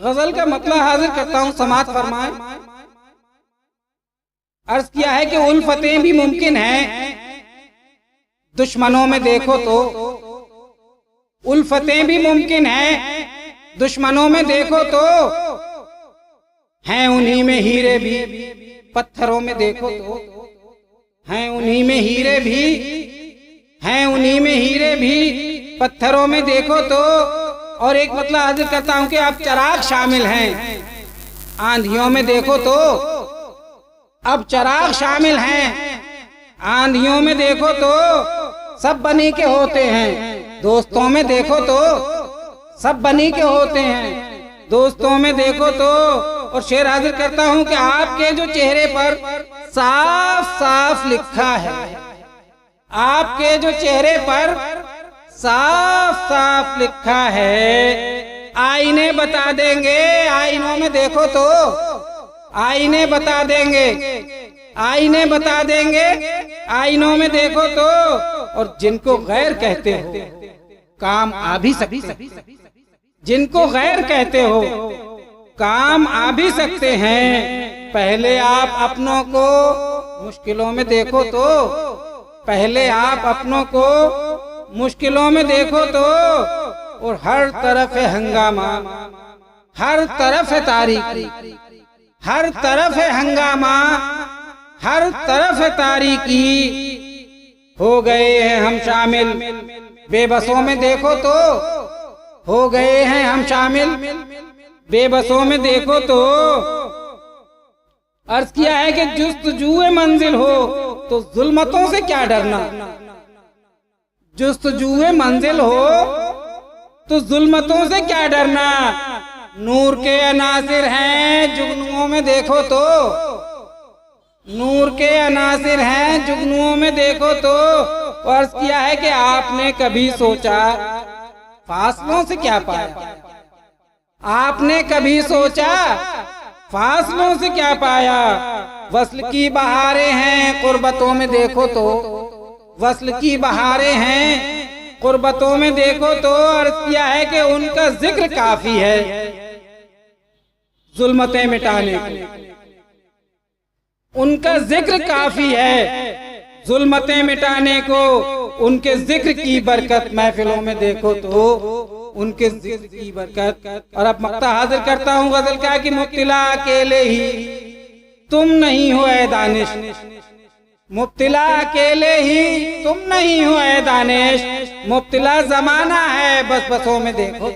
गजल का मतलब हाजिर करता हूँ, समात फरमाएं। अर्ज किया है कि उल्फतें भी मुमकिन हैं दुश्मनों में देखो तो, उल्फतें भी मुमकिन हैं दुश्मनों में देखो तो, हैं उन्हीं में हीरे भी पत्थरों में देखो तो, हैं उन्हीं में हीरे भी, हैं उन्हीं में हीरे भी पत्थरों में देखो तो। और एक मतलब हाजिर करता हूं कि अब चराग शामिल हैं आंधियों में देखो तो, अब चराग शामिल हैं आंधियों में देखो तो, सब बनी के होते हैं दोस्तों में देखो तो, सब बनी के होते हैं दोस्तों में देखो तो। और शेर हाजिर करता हूं कि आपके जो चेहरे पर साफ साफ लिखा है, आपके जो चेहरे पर साफ साफ लिखा है, आईने बता देंगे आईनों में देखो तो, आईने बता देंगे आईने बता देंगे आईनों में देखो तो। और जिनको गैर कहते हो काम आ भी सकते, जिनको गैर कहते हो काम आ भी सकते हैं, पहले आप अपनों को मुश्किलों में देखो तो, पहले आप अपनों को मुश्किलों में देखो तो। और हर तरफ है हंगामा, हर तरफ है तारीकी, हर तरफ है हंगामा, हर तरफ है तारीकी, हो गए हैं हम शामिल बेबसों में देखो तो, हो गए हैं हम शामिल बेबसों में देखो तो। अर्ज किया है कि जुस्तजूए मंजिल हो तो जुल्मतों से क्या डरना, जुस्तजूए मंजिल हो तो जुल्मतों से क्या डरना, नूर के अनासिर हैं जुगनुओं में देखो तो, नूर के अनासिर हैं जुगनुओं में देखो तो। अर्ज किया है कि आपने कभी सोचा फासलों से क्या पाया, आपने कभी सोचा फासलों से क्या पाया, वस्ल की बहारें हैं कुर्बतों में देखो तो, वस्ल की बहारें हैं कुर्बतों में देखो तो। अर्ज किया है कि उनका जिक्र काफी है जुल्मतें मिटाने को, उनका जिक्र काफी है जुल्मतें मिटाने को, उनके जिक्र की बरकत महफिलों में देखो तो, उनके जिक्र की बरकत। और अब मक्ता हाजिर करता हूँ गजल का कि मुब्तिला अकेले ही तुम नहीं हो ऐ दानिश, मुब्तिला अकेले ही तुम नहीं हो ऐ दानिश, मुब्तिला जमाना है बस बसों में देखो।